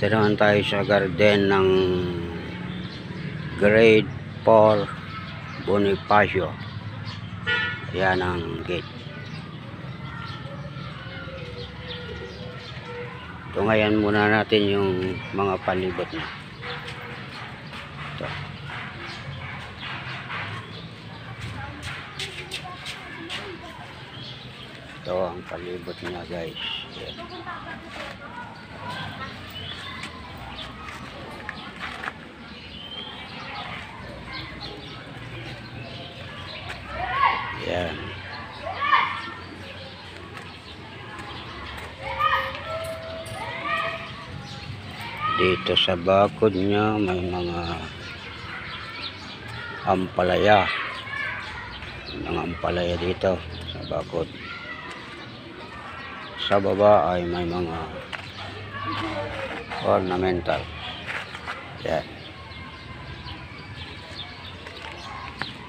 Dito naman tayo sa garden ng grade 4 Bonifacio. Yan ang gate. Ito ngayon muna natin yung mga palibot na ito. Ito ang palibot niya, guys. Yan. Yan. Dito sa bakod niya may mga ampalaya. Mga ampalaya dito sa bakod. Sa baba ay may mga ornamental. Yan.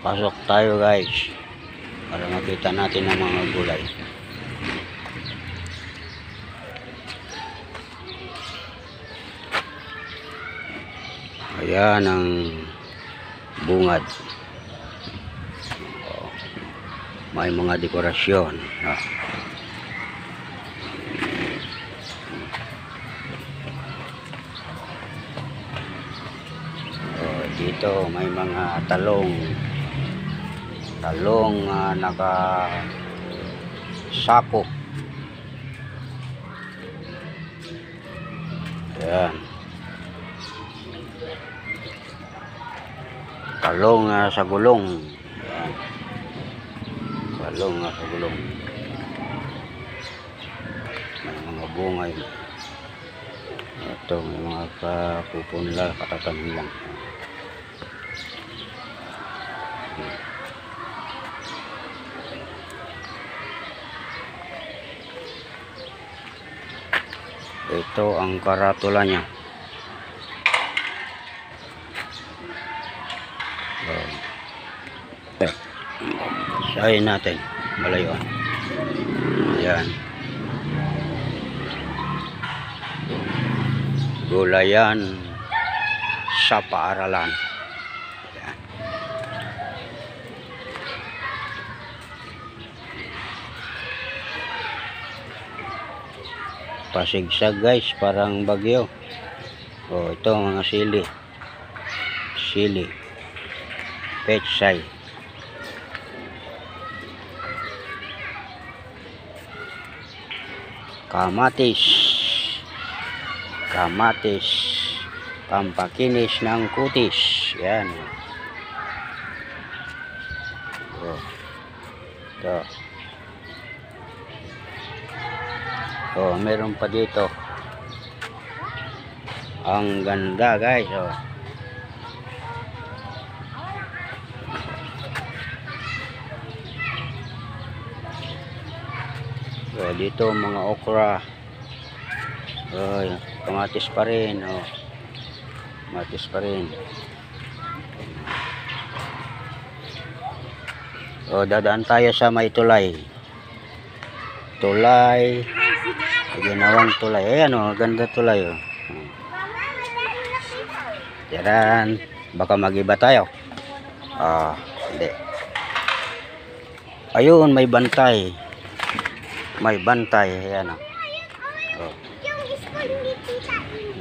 Pasok tayo, guys, para makita natin ang mga gulay. Ayan ang bungad. May mga dekorasyon. Dito may mga talong naka sako. Ayan. Talong sa gulong. Ayan. Talong sa gulong. May mga bungay. Ito may mga kapupunla, katatanim lang. Ito ang karatula niya. Sayin natin malayo. Ayan. Gulayan sa paaralan. Ayan. Pasigsag, guys, parang bagyo. Ito mga sili pechay, kamatis, pampakinis ng kutis. Yan. Ito. Meron pa dito. Ang ganda, guys. Dito mga okra. Kamatis pa rin. Kamatis pa rin. Dadaan tayo sa may tulay. Ginawang tulay. Ayan, ganda tulay. Yan. Baka mag-iba tayo. Hindi. Ayun, may bantay. Ayan.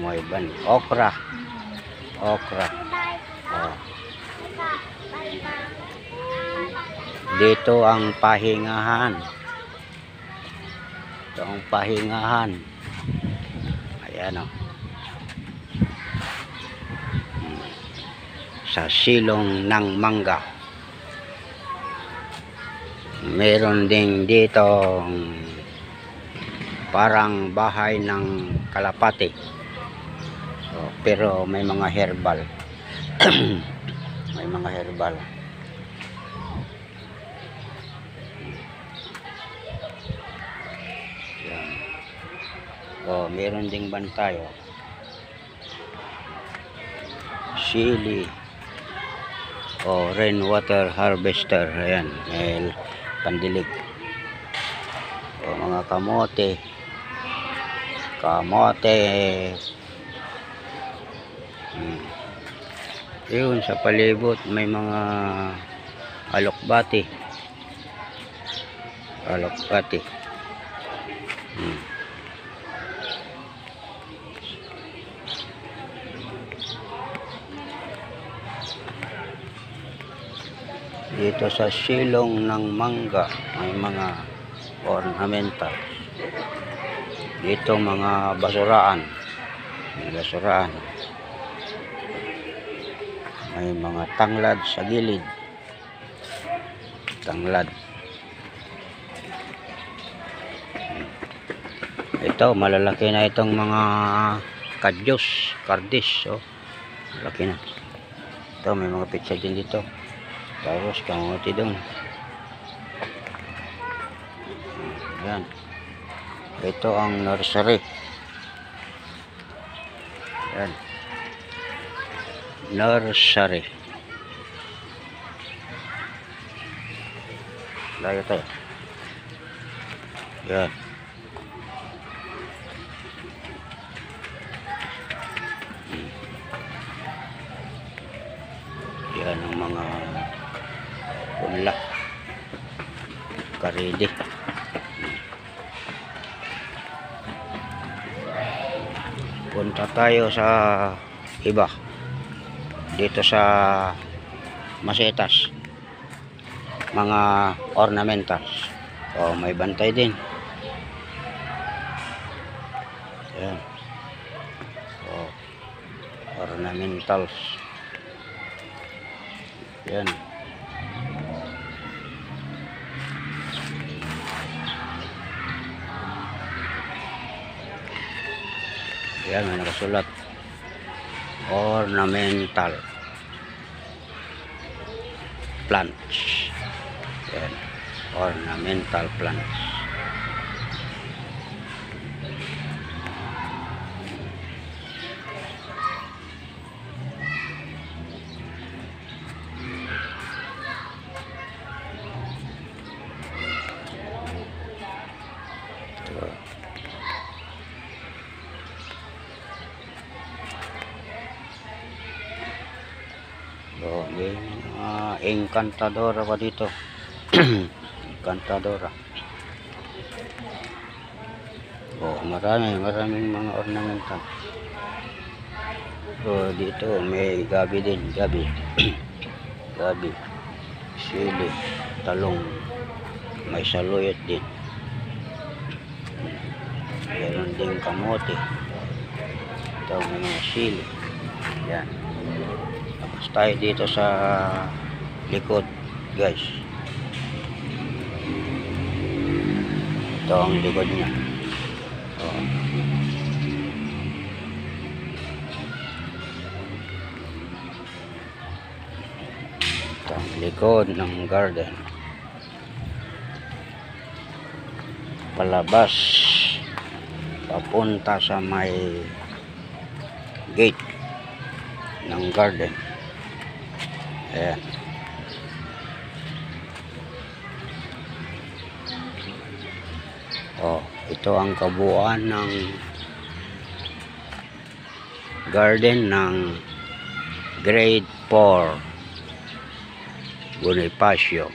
May bantay. Okra. Dito ang pahingahan. Ayan, sa silong ng mangga. Meron ding dito parang bahay ng kalapati. Pero may mga herbal. May mga herbal. Yan. Meron ding bantay. Sili. Rainwater harvester. Ayan. Pandilig. Mga kamote, Yun, sa palibot may mga alokbati. Dito sa silong ng mangga may mga ornamental. Dito mga basuraan. May mga tanglad sa gilid. Ito, malalaki na itong mga kardis. Oh, malaki na. Ito, may mga pizza din dito. Tapos, kamuti doon. Ayan. Ito ang nursery. Ayan. Layo tayo. Ayan. Yan ang mga punla. Karidi. Punta tayo sa iba. Dito sa masetas. Mga ornamentals. O, may bantay din. Ayan. O, ornamentals. Yan. Yan, may nakasulat. Ornamental plants. Yan. Ornamental plants. So, may mga encantadora pa dito. Encantadora. Oh, maraming mga ornamental. So, dito may gabi din, gabi. Sili, talong. May saluyot din. Meron din kamote. Ito may mga sili. Yan. Tapos tayo dito sa likod, guys. Ito ang likod niya. Oh. Ito ang likod ng garden. Palabas papunta sa may gate ng garden. Ayan. Oh, ito ang kabuuan ng garden ng grade 4 Bonifacio.